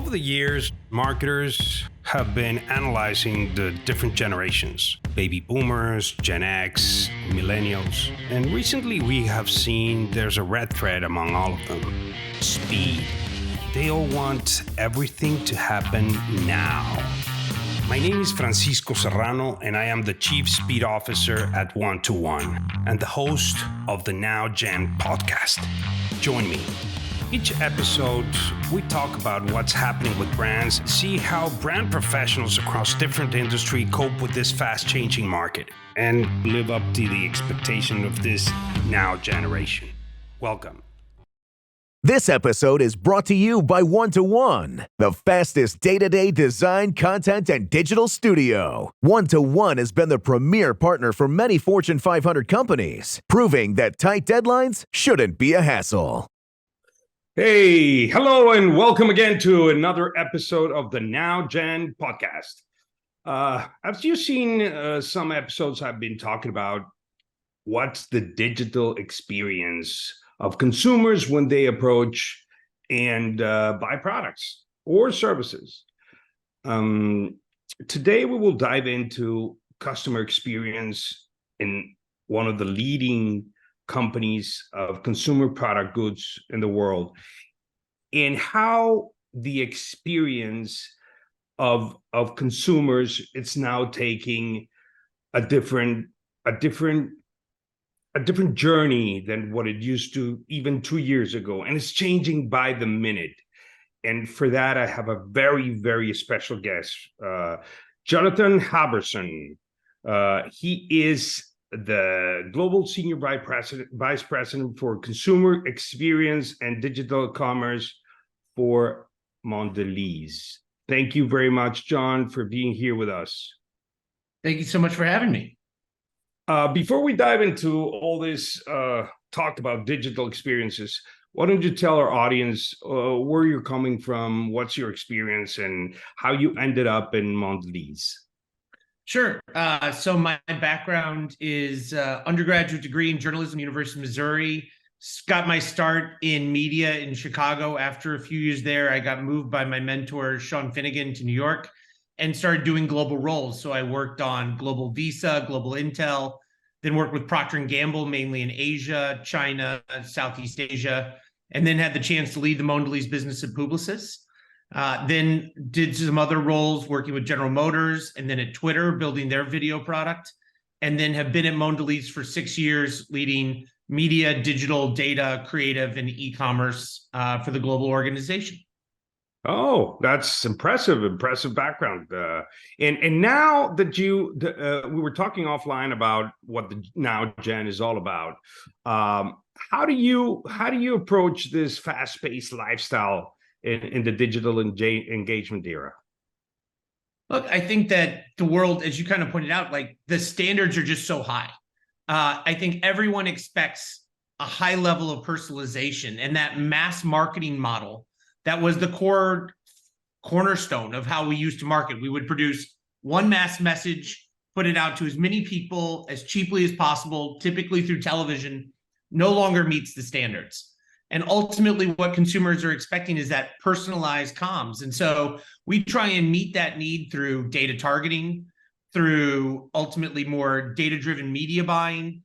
Over the years, marketers have been analyzing the different generations, baby boomers, Gen X, millennials, and recently we have seen there's a red thread among all of them: speed. They all want everything to happen now. My name is Francisco Serrano, and I am the Chief Speed Officer at One-to-One and the host of the Now Gen podcast. Join me. Each episode, we talk about what's happening with brands, see how brand professionals across different industries cope with this fast-changing market, and live up to the expectation of this now generation. Welcome. This episode is brought to you by One-to-One, the fastest day-to-day design, content, and digital studio. One-to-One has been the premier partner for many Fortune 500 companies, proving that tight deadlines shouldn't be a hassle. Hey, hello, and welcome again to another episode of the Now Gen podcast. As you've seen, some episodes I've been talking about what's the digital experience of consumers when they approach and buy products or services. Today, we will dive into customer experience in one of the leading companies of consumer product goods in the world, and how the experience of consumers, it's now taking a different journey than what it used to even 2 years ago, and it's changing by the minute. And for that, I have a very, very special guest, Jonathan Halvorson. He is the Global Senior Vice President for Consumer Experience and Digital Commerce for Mondelēz. Thank you very much, John, for being here with us. Thank you so much for having me. Before we dive into all this talk about digital experiences, why don't you tell our audience where you're coming from, what's your experience, and how you ended up in Mondelēz? Sure. So my background is undergraduate degree in journalism, University of Missouri. Got my start in media in Chicago. After a few years there, I got moved by my mentor, Sean Finnegan, to New York and started doing global roles. So I worked on Global Visa, Global Intel, then worked with Procter & Gamble, mainly in Asia, China, Southeast Asia, and then had the chance to lead the Mondelēz business at Publicis. Then did some other roles working with General Motors and then at Twitter, building their video product, and then have been at Mondelēz for 6 years, leading media, digital, data, creative, and e-commerce for the global organization. Oh, that's impressive background. And now that we were talking offline about what the Now Gen is all about, how do you approach this fast-paced lifestyle in the digital engagement era? Look, I think that the world, as you kind of pointed out, like the standards are just so high. I think everyone expects a high level of personalization, and that mass marketing model that was the cornerstone of how we used to market. We would produce one mass message, put it out to as many people as cheaply as possible, typically through television, no longer meets the standards. And ultimately, what consumers are expecting is that personalized comms. And so we try and meet that need through data targeting, through ultimately more data-driven media buying,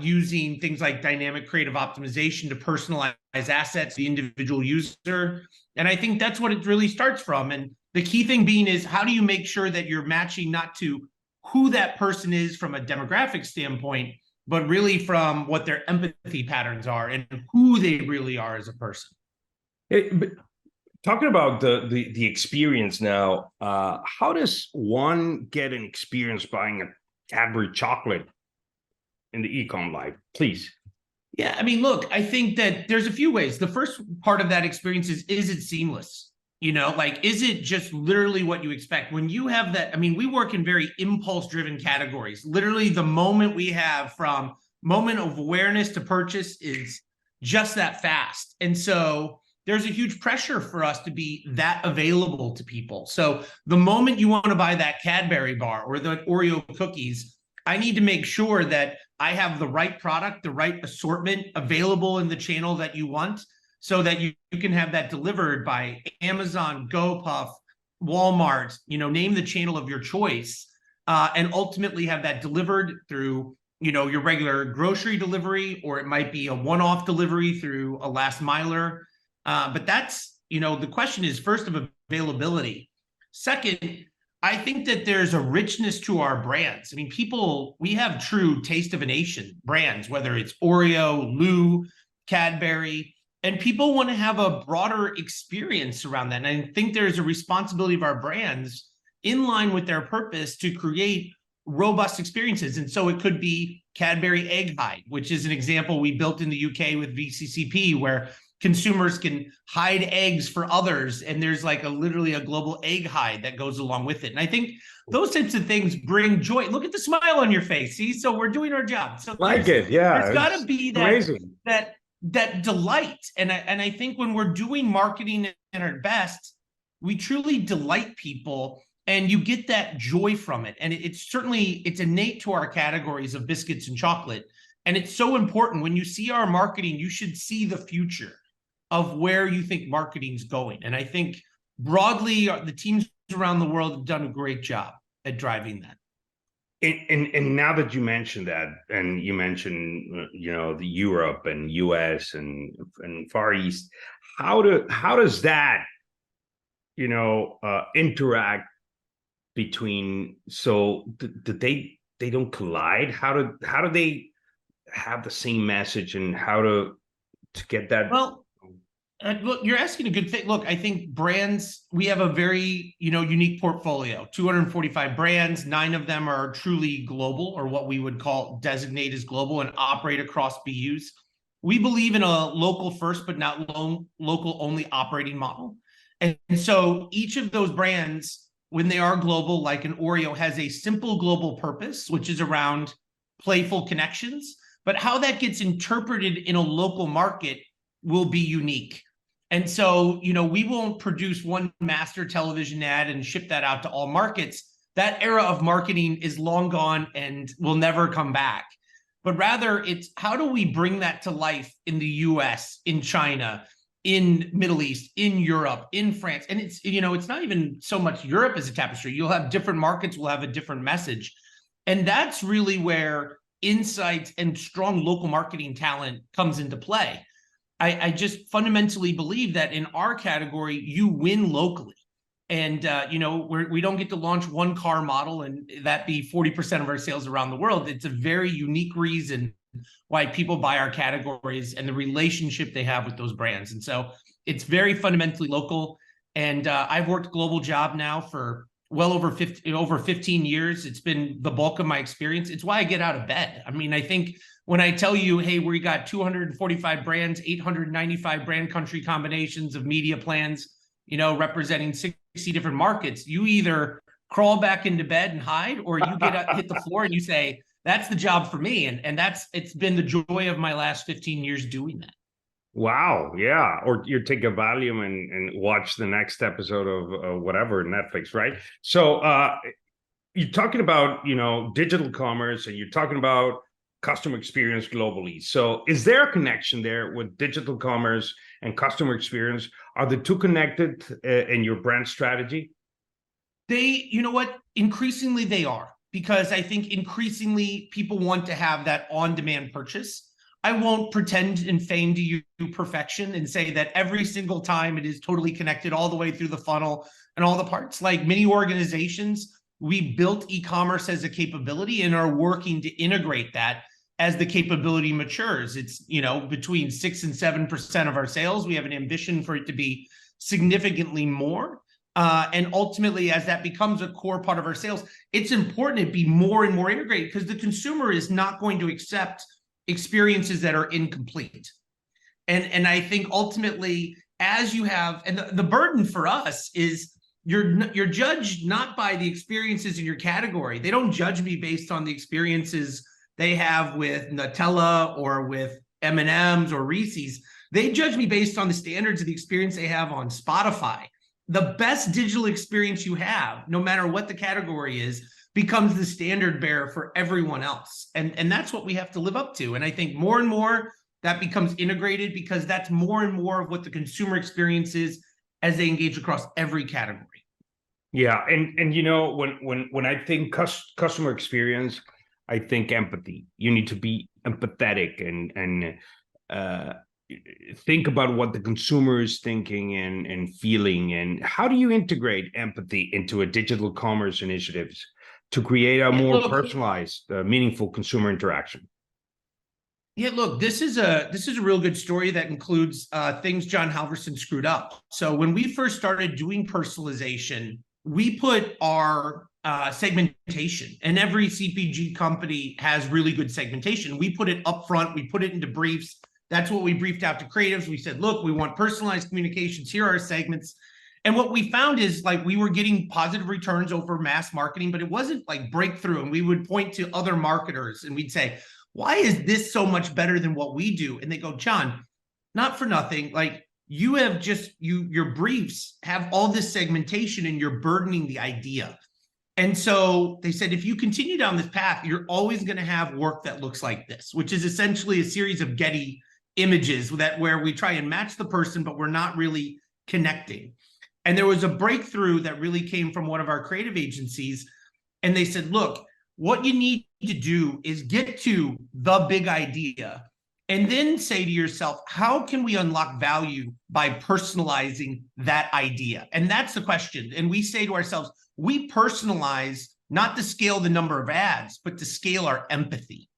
using things like dynamic creative optimization to personalize assets to the individual user. And I think that's what it really starts from. And the key thing being is, how do you make sure that you're matching not to who that person is from a demographic standpoint, but really from what their empathy patterns are and who they really are as a person. But talking about the experience now, how does one get an experience buying a Cadbury chocolate in the e-com life? Please. Yeah, I mean, look, I think that there's a few ways. The first part of that experience is it seamless? You know, like, is it just literally what you expect? When you have that, I mean, we work in very impulse-driven categories. Literally, the moment we have from moment of awareness to purchase is just that fast. And so there's a huge pressure for us to be that available to people. So the moment you want to buy that Cadbury bar or the Oreo cookies, I need to make sure that I have the right product, the right assortment available in the channel that you want. so that you can have that delivered by Amazon, GoPuff, Walmart, name the channel of your choice, and ultimately have that delivered through, your regular grocery delivery, or it might be a one-off delivery through a last miler. But that's, the question is first of availability. Second, I think that there's a richness to our brands. I mean, we have true taste of a nation brands, whether it's Oreo, Lou, Cadbury, and people want to have a broader experience around that. And I think there's a responsibility of our brands in line with their purpose to create robust experiences. And so it could be Cadbury Egg Hide, which is an example we built in the UK with VCCP, where consumers can hide eggs for others, and there's like literally a global egg hide that goes along with it. And I think those types of things bring joy. Look at the smile on your face. See, so we're doing our job. So There's got to be that delight. And I think when we're doing marketing at our best, we truly delight people, and you get that joy from it. And it's innate to our categories of biscuits and chocolate. And it's so important. When you see our marketing, you should see the future of where you think marketing's going. And I think broadly, the teams around the world have done a great job at driving that. And now that you mentioned that, and you mentioned, the Europe and US and Far East, how does that, interact between, so they don't collide? How do they have the same message, and how to get that? Well, look, you're asking a good thing. Look, I think brands, we have a very, unique portfolio, 245 brands. 9 of them are truly global, or what we would designate as global, and operate across BUs. We believe in a local first, but not local only operating model. And so each of those brands, when they are global, like an Oreo, has a simple global purpose, which is around playful connections. But how that gets interpreted in a local market will be unique. And so, we won't produce one master television ad and ship that out to all markets. That era of marketing is long gone and will never come back. But rather, it's how do we bring that to life in the US, in China, in Middle East, in Europe, in France. And it's, it's not even so much Europe as a tapestry. You'll have different markets will have a different message. And that's really where insights and strong local marketing talent comes into play. I just fundamentally believe that in our category, you win locally. And, we don't get to launch one car model and that be 40% of our sales around the world. It's a very unique reason why people buy our categories and the relationship they have with those brands. And so it's very fundamentally local. And I've worked global job now for well over 15 years. It's been the bulk of my experience. It's why I get out of bed. I mean, I think when I tell you, hey, we got 245 brands, 895 brand country combinations of media plans, representing 60 different markets, you either crawl back into bed and hide, or you get up, hit the floor and you say, that's the job for me. And it's been the joy of my last 15 years doing that. Wow. Yeah. Or you take a Valium and watch the next episode of whatever, Netflix, right? So you're talking about, digital commerce, and you're talking about customer experience globally. So is there a connection there with digital commerce and customer experience? Are the two connected in your brand strategy? Increasingly they are, because I think increasingly people want to have that on-demand purchase. I won't pretend and feign to you perfection and say that every single time it is totally connected all the way through the funnel and all the parts. Like many organizations, we built e-commerce as a capability and are working to integrate that as the capability matures. It's, between 6 and 7% of our sales. We have an ambition for it to be significantly more. And ultimately, as that becomes a core part of our sales, it's important to be more and more integrated, because the consumer is not going to accept experiences that are incomplete. And I think ultimately, as you have, and the burden for us is you're judged not by the experiences in your category. They don't judge me based on the experiences they have with Nutella or with M&Ms or Reese's. They judge me based on the standards of the experience they have on Spotify. The best digital experience you have, no matter what the category is, becomes the standard bearer for everyone else. And that's what we have to live up to. And I think more and more that becomes integrated, because that's more and more of what the consumer experience is as they engage across every category. Yeah, and when I think customer experience, I think empathy. You need to be empathetic and think about what the consumer is thinking and feeling. And how do you integrate empathy into a digital commerce initiatives to create a more personalized, meaningful consumer interaction? Yeah, look, this is a real good story that includes things John Halvorson screwed up. So when we first started doing personalization, we put our segmentation, and every CPG company has really good segmentation. We put it up front. We put it into briefs. That's what we briefed out to creatives. We said, look, we want personalized communications. Here are our segments. And what we found is, like, we were getting positive returns over mass marketing, but it wasn't like breakthrough. And we would point to other marketers and we'd say, why is this so much better than what we do? And they go, John, not for nothing, like, you have just, your briefs have all this segmentation and you're burdening the idea. And so they said, if you continue down this path, you're always going to have work that looks like this, which is essentially a series of Getty images where we try and match the person, but we're not really connecting. And there was a breakthrough that really came from one of our creative agencies. And they said, look, what you need to do is get to the big idea and then say to yourself, how can we unlock value by personalizing that idea? And that's the question. And we say to ourselves, we personalize not to scale the number of ads, but to scale our empathy.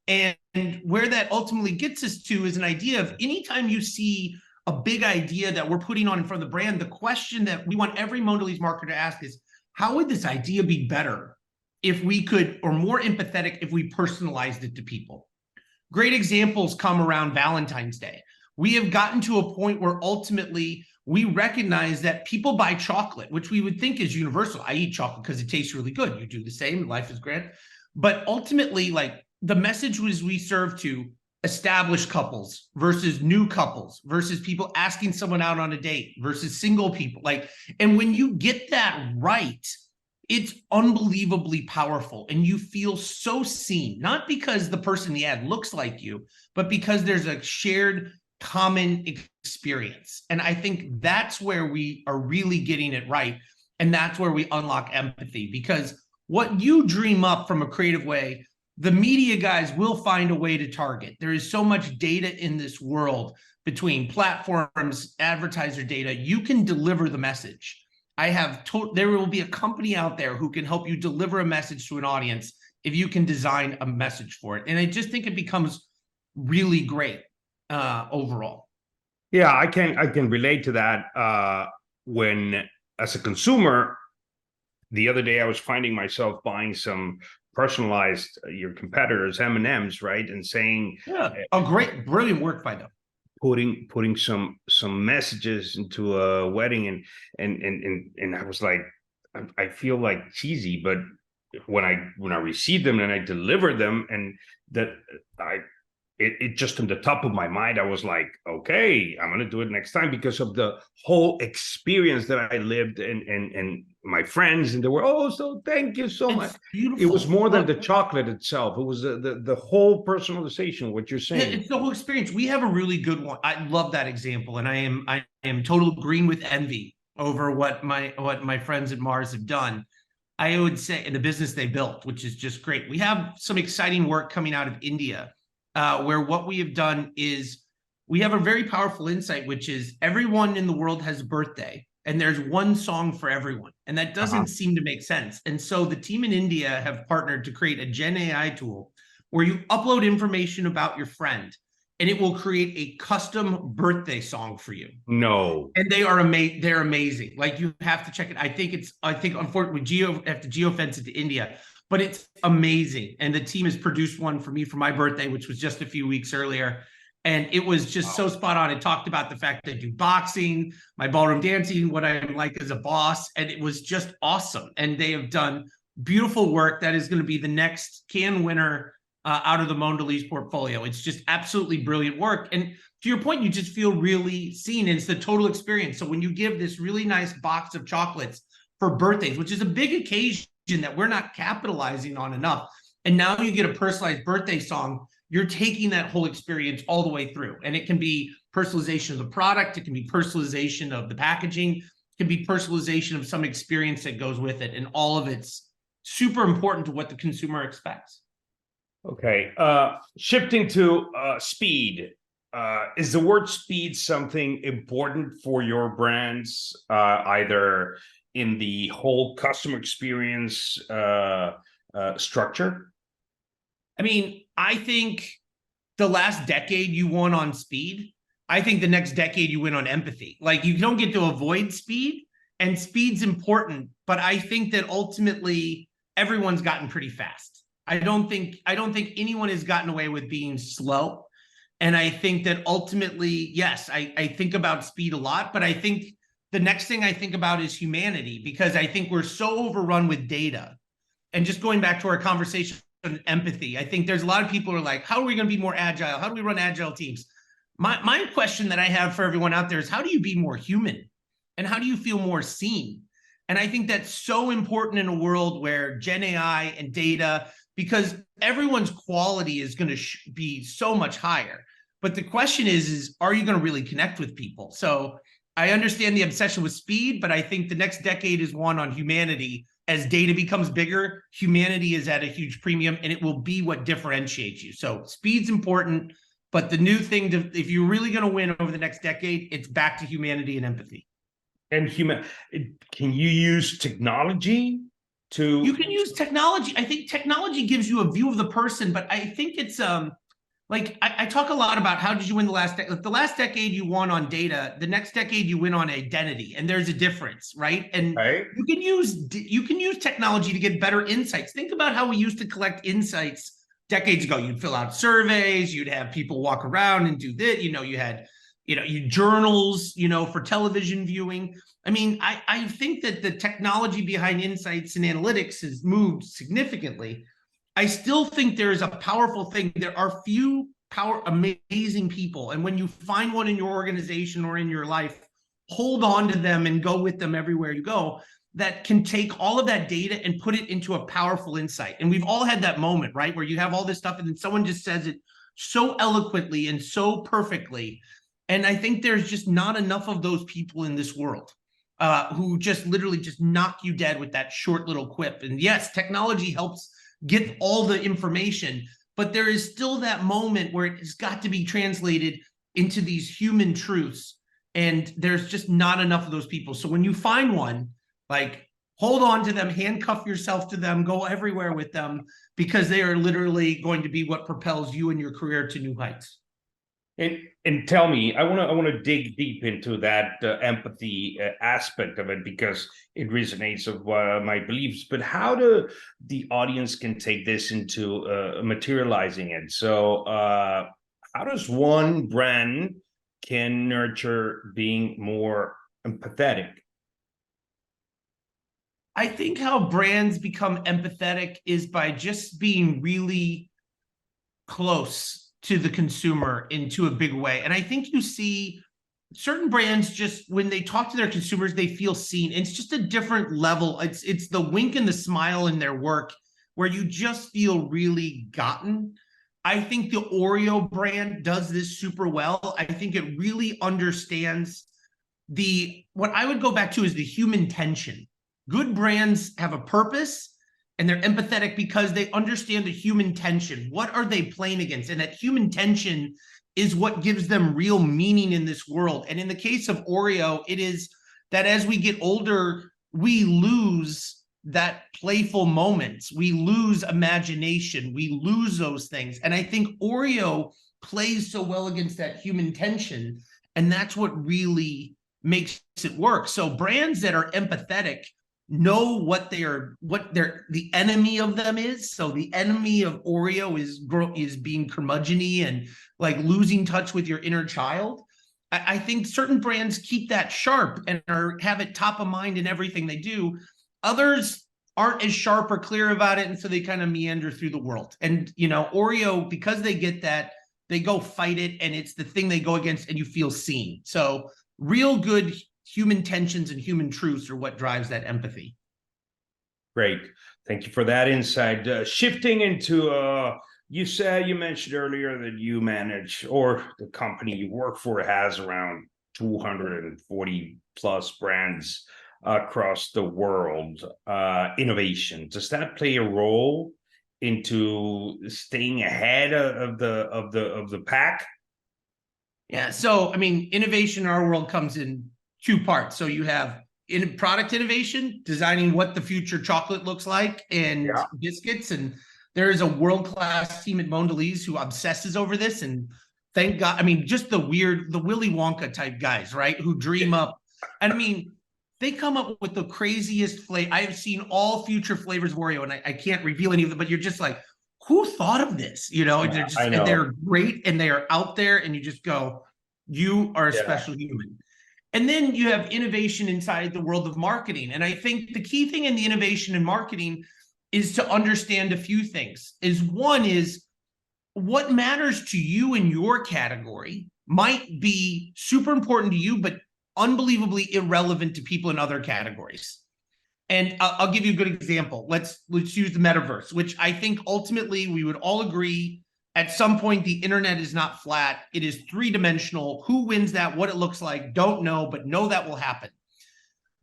And where that ultimately gets us to is an idea of, anytime you see a big idea that we're putting on in front of the brand, the question that we want every Mondelēz marketer to ask is, how would this idea be better if we could, or more empathetic if we personalized it to people? Great examples come around Valentine's Day. We have gotten to a point where ultimately we recognize that people buy chocolate, which we would think is universal. I eat chocolate because it tastes really good. You do the same, life is great. But ultimately, like, the message was, we serve to established couples versus new couples versus people asking someone out on a date versus single people. Like, and when you get that right, it's unbelievably powerful, and you feel so seen, not because the person in the ad looks like you, but because there's a shared common experience. And I think that's where we are really getting it right. And that's where we unlock empathy, because what you dream up from a creative way, the media guys will find a way to target. There is so much data in this world between platforms, advertiser data. You can deliver the message. There will be a company out there who can help you deliver a message to an audience if you can design a message for it. And I just think it becomes really great overall. Yeah, I can relate to that. When, as a consumer, the other day I was finding myself buying some personalized your competitors M&Ms, right, and saying, yeah, brilliant work by them. Putting some messages into a wedding, and I was like, I feel like cheesy, but when I received them and I delivered them, and that it just on the top of my mind, I was like, okay, I'm gonna do it next time, because of the whole experience that I lived, and my friends in the world. Oh, so thank you so much. Beautiful. It was more than the chocolate itself. It was the whole personalization, what you're saying. Yeah, it's the whole experience. We have a really good one. I love that example, and I am total green with envy over what my friends at Mars have done. I would say, in the business they built, which is just great. We have some exciting work coming out of India, where what we have done is we have a very powerful insight, which is everyone in the world has a birthday, and there's one song for everyone. And that doesn't seem to make sense. And so the team in India have partnered to create a Gen AI tool where you upload information about your friend, and it will create a custom birthday song for you. No. And they're amazing. Like, you have to check it. I think unfortunately we have to geofence it to India, but it's amazing. And the team has produced one for me for my birthday, which was just a few weeks earlier. And it was just so spot on. It talked about the fact that I do boxing, my ballroom dancing, what I'm like as a boss. And it was just awesome. And they have done beautiful work that is going to be the next Cannes winner out of the Mondelēz portfolio. It's just absolutely brilliant work. And to your point, you just feel really seen. And it's the total experience. So when you give this really nice box of chocolates for birthdays, which is a big occasion that we're not capitalizing on enough, and now you get a personalized birthday song, you're taking that whole experience all the way through. And it can be personalization of the product, it can be personalization of the packaging, it can be personalization of some experience that goes with it. And all of it's super important to what the consumer expects. Okay, shifting to speed. Is the word speed something important for your brands, either in the whole customer experience structure? I mean, I think the last decade you won on speed. I think the next decade you win on empathy. Like, you don't get to avoid speed, and speed's important, but I think that ultimately everyone's gotten pretty fast. I don't think anyone has gotten away with being slow. And I think that ultimately, yes, I think about speed a lot, but I think the next thing I think about is humanity, because I think we're so overrun with data. And just going back to our conversation on empathy, I think there's a lot of people who are like, how are we going to be more agile? How do we run agile teams? My question that I have for everyone out there is, how do you be more human? And how do you feel more seen? And I think that's so important in a world where Gen AI and data, because everyone's quality is going to be so much higher. But the question is are you going to really connect with people? So I understand the obsession with speed, but I think the next decade is one on humanity. As data becomes bigger, humanity is at a huge premium, and it will be what differentiates you. So speed's important, but the new thing, if you're really going to win over the next decade, it's back to humanity and empathy. And can you use technology to? You can use technology. I think technology gives you a view of the person, but I think it's like I talk a lot about how did you win the last decade. The last decade you won on data, the next decade you win on identity, and there's a difference, right? And right. you can use technology to get better insights. Think about how we used to collect insights decades ago. You'd fill out surveys, you'd have people walk around and do this. You had journals, for television viewing. I mean, I think that the technology behind insights and analytics has moved significantly. I still think there is a powerful thing. There are few amazing people. And when you find one in your organization or in your life, hold on to them and go with them everywhere you go, that can take all of that data and put it into a powerful insight. And we've all had that moment, right? Where you have all this stuff and then someone just says it so eloquently and so perfectly. And I think there's just not enough of those people in this world who just literally just knock you dead with that short little quip. And yes, technology helps get all the information, but there is still that moment where it's got to be translated into these human truths, and there's just not enough of those people. So when you find one, like, hold on to them, handcuff yourself to them, go everywhere with them, because they are literally going to be what propels you and your career to new heights. And tell me, I want to dig deep into that empathy aspect of it, because it resonates with my beliefs. But how do the audience can take this into materializing it? So how does one brand can nurture being more empathetic? I think how brands become empathetic is by just being really close to the consumer into a big way. And I think you see certain brands, just when they talk to their consumers, they feel seen. It's just a different level. It's the wink and the smile in their work where you just feel really gotten. I think the Oreo brand does this super well. I think it really understands what I would go back to is the human tension. Good brands have a purpose, and they're empathetic because they understand the human tension. What are they playing against? And that human tension is what gives them real meaning in this world. And in the case of Oreo, it is that as we get older, we lose that playful moments. We lose imagination. We lose those things. And I think Oreo plays so well against that human tension. And that's what really makes it work. So brands that are empathetic know what the enemy of them is. So the enemy of Oreo is being curmudgeony and like losing touch with your inner child. I think certain brands keep that sharp and have it top of mind in everything they do. Others aren't as sharp or clear about it, and so they kind of meander through the world. And Oreo, because they get that, they go fight it, and it's the thing they go against, and you feel seen. So real good human tensions and human truths are what drives that empathy. Great. Thank you for that insight. Shifting into You mentioned earlier that you manage, or the company you work for has around 240 plus brands across the world. Innovation, does that play a role into staying ahead of the pack? Yeah. So, I mean, innovation in our world comes in two parts. So you have in product innovation, designing what the future chocolate looks like and biscuits. And there is a world-class team at Mondelēz who obsesses over this. And thank God, I mean, just the Willy Wonka type guys, right? Who dream up. And I mean, they come up with the craziest flavor. I have seen all future flavors of Oreo, and I can't reveal any of them, but you're just like, who thought of this? You know, they're just, and they're great and they are out there, and you just go, you are a special human. And then you have innovation inside the world of marketing. And I think the key thing in the innovation in marketing is to understand a few things. One is what matters to you in your category might be super important to you, but unbelievably irrelevant to people in other categories. And I'll give you a good example. Let's use the metaverse, which I think ultimately we would all agree at some point the internet is not flat. It is three-dimensional. Who wins that, what it looks like, don't know, but know that will happen.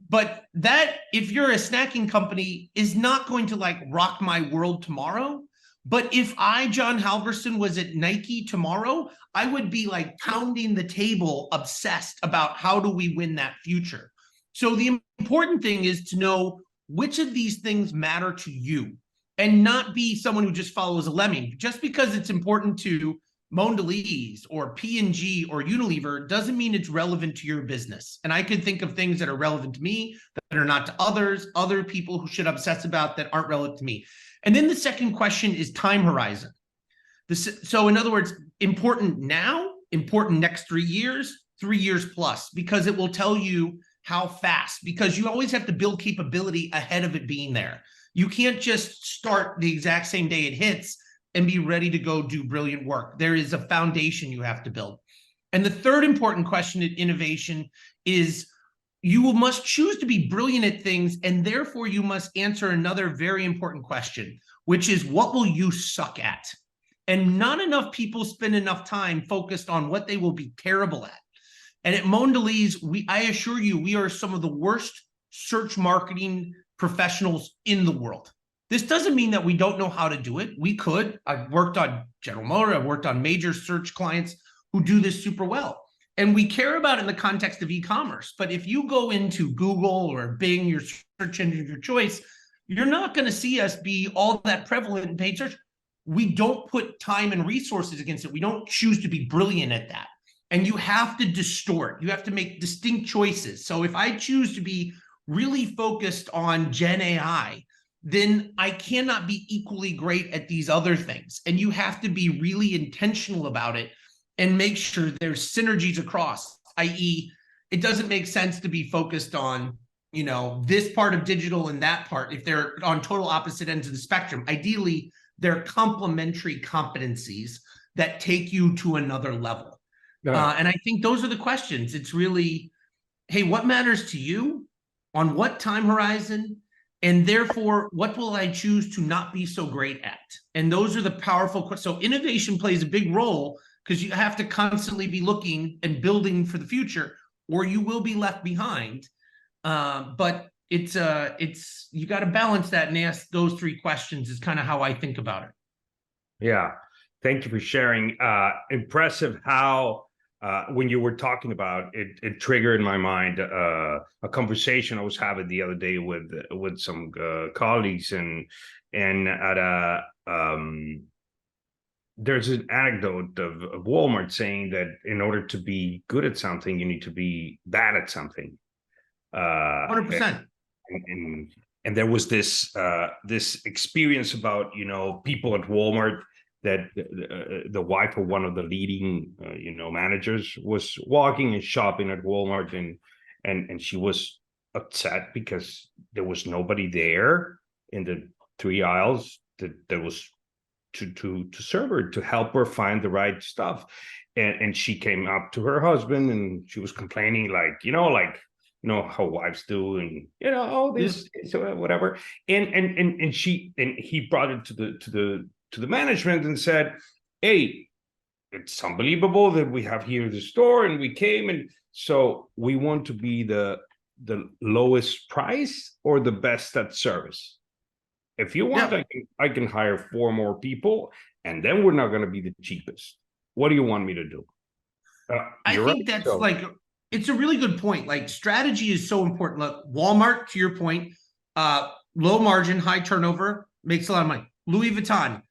But that, if you're a snacking company, is not going to like rock my world tomorrow. But if I, John Halvorson, was at Nike tomorrow, I would be like pounding the table, obsessed about how do we win that future. So the important thing is to know which of these things matter to you and not be someone who just follows a lemming. Just because it's important to Mondelēz or P&G or Unilever doesn't mean it's relevant to your business. And I could think of things that are relevant to me that are not to others, other people who should obsess about that aren't relevant to me. And then the second question is time horizon. So in other words, important now, important next 3 years, 3 years plus, because it will tell you how fast, because you always have to build capability ahead of it being there. You can't just start the exact same day it hits and be ready to go do brilliant work. There is a foundation you have to build. And the third important question in innovation is you must choose to be brilliant at things, and therefore you must answer another very important question, which is what will you suck at? And not enough people spend enough time focused on what they will be terrible at. And at Mondelēz, I assure you, we are some of the worst search marketing professionals in the world. This doesn't mean that we don't know how to do it. We could. I've worked on General Motors. I've worked on major search clients who do this super well. And we care about it in the context of e-commerce. But if you go into Google or Bing, your search engine of your choice, you're not going to see us be all that prevalent in paid search. We don't put time and resources against it. We don't choose to be brilliant at that. And you have to distort. You have to make distinct choices. So if I choose to be really focused on Gen AI, then I cannot be equally great at these other things. And you have to be really intentional about it and make sure there's synergies across, i.e., it doesn't make sense to be focused on, you know, this part of digital and that part if they're on total opposite ends of the spectrum. Ideally, they're complementary competencies that take you to another level. And I think those are the questions. It's really, hey, what matters to you? On what time horizon? And therefore, what will I choose to not be so great at? And those are the powerful questions. So innovation plays a big role because you have to constantly be looking and building for the future, or you will be left behind. But it's you got to balance that and ask those three questions is kind of how I think about it. Yeah, thank you for sharing. Impressive how when you were talking about it, it triggered in my mind a conversation I was having the other day with some colleagues, and at a there's an anecdote of Walmart saying that in order to be good at something, you need to be bad at something. 100%. And there was this experience about, you know, people at Walmart that the wife of one of the leading managers was walking and shopping at Walmart, and she was upset because there was nobody there in the 3 aisles that was to serve her, to help her find the right stuff. And she came up to her husband and she was complaining, like how wives do, and all this, so whatever. And he brought it to to the management and said, hey, it's unbelievable that we have here the store, and we came, and so we want to be the lowest price or the best at service. If you want, I can hire 4 more people, and then we're not going to be the cheapest. What do you want me to do? I think that's like, it's a really good point. Like, strategy is so important. Look, Walmart, to your point, low margin, high turnover, makes a lot of money. Louis Vuitton,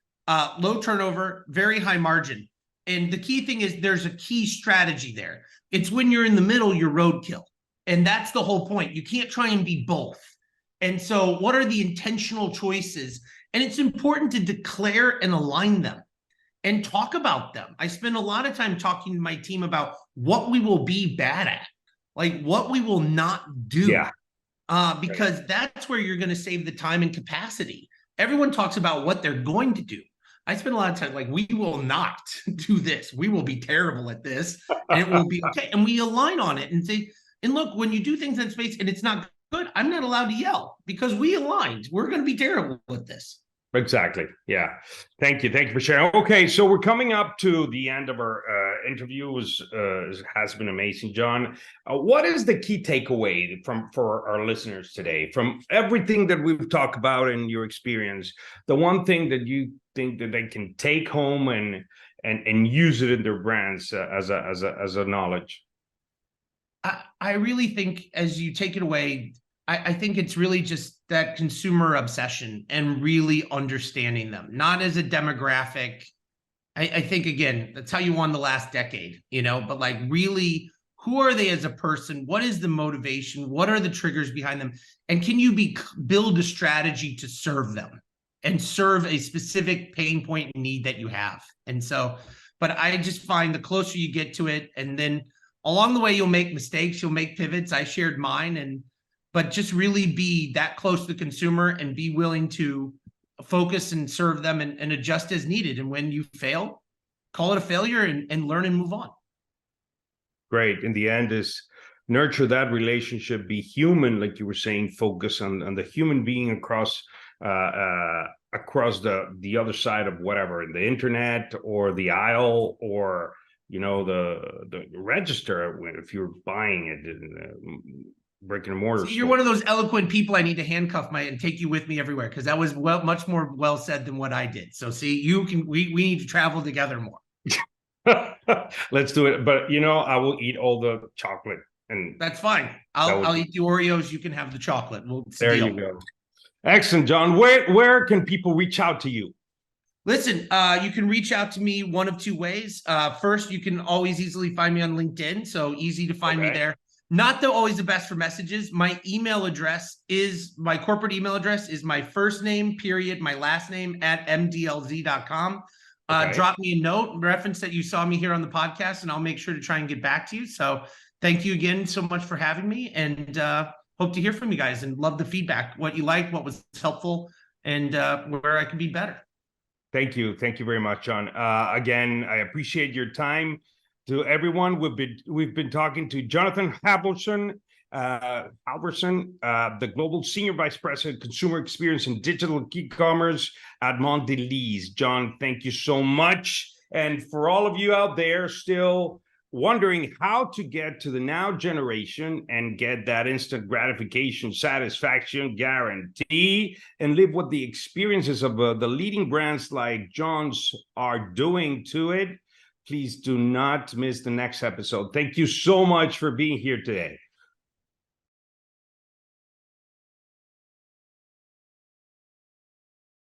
low turnover, very high margin. And the key thing is there's a key strategy there. It's when you're in the middle, you're roadkill. And that's the whole point. You can't try and be both. And so what are the intentional choices? And it's important to declare and align them and talk about them. I spend a lot of time talking to my team about what we will be bad at, like what we will not do. Yeah. Because that's where you're going to save the time and capacity. Everyone talks about what they're going to do. I spend a lot of time like, we will not do this. We will be terrible at this, and it will be okay. And we align on it and say, and look, when you do things in space and it's not good, I'm not allowed to yell because we aligned. We're going to be terrible at this. Exactly. Yeah. Thank you. Thank you for sharing. Okay, so we're coming up to the end of our interview. It has been amazing, John. What is the key takeaway for our listeners today from everything that we've talked about in your experience? The one thing that you think that they can take home and use it in their brands as a knowledge? I really think as you take it away, I think it's really just that consumer obsession and really understanding them, not as a demographic. I think, again, that's how you won the last decade, but like really, who are they as a person? What is the motivation? What are the triggers behind them? And can you build a strategy to serve them and serve a specific pain point and need that you have? And so, but I just find the closer you get to it, and then along the way, you'll make mistakes, you'll make pivots. I shared mine, but just really be that close to the consumer and be willing to focus and serve them and adjust as needed. And when you fail, call it a failure and learn and move on. Great. In the end is nurture that relationship, be human, like you were saying, focus on the human being across the other side of whatever, in the internet or the aisle or the register if you're buying it in brick and mortar. So you're one of those eloquent people I need to handcuff and take you with me everywhere, because that was much more well said than what I did. So see, we need to travel together more. Let's do it. But I will eat all the chocolate, and that's fine. I'll eat the Oreos. You can have the chocolate. There you go. Excellent, John. Where can people reach out to you? Listen, you can reach out to me one of 2 ways. First, you can always easily find me on LinkedIn. So easy to find me there. Not always the best for messages. My email address my corporate email address is my first name, period, my last name @mdlz.com. Drop me a note, reference that you saw me here on the podcast, and I'll make sure to try and get back to you. So thank you again so much for having me, and hope to hear from you guys, and love the feedback, what you liked, what was helpful, and where I can be better. Thank you. Thank you very much, John. Again, I appreciate your time. To everyone, we've been talking to Jonathan Halvorson, the Global Senior Vice President, Consumer Experience and Digital E-commerce at Mondelēz. John, thank you so much. And for all of you out there still wondering how to get to the now generation and get that instant gratification, satisfaction guarantee, and live what the experiences of the leading brands like John's are doing to it, please do not miss the next episode. Thank you so much for being here today.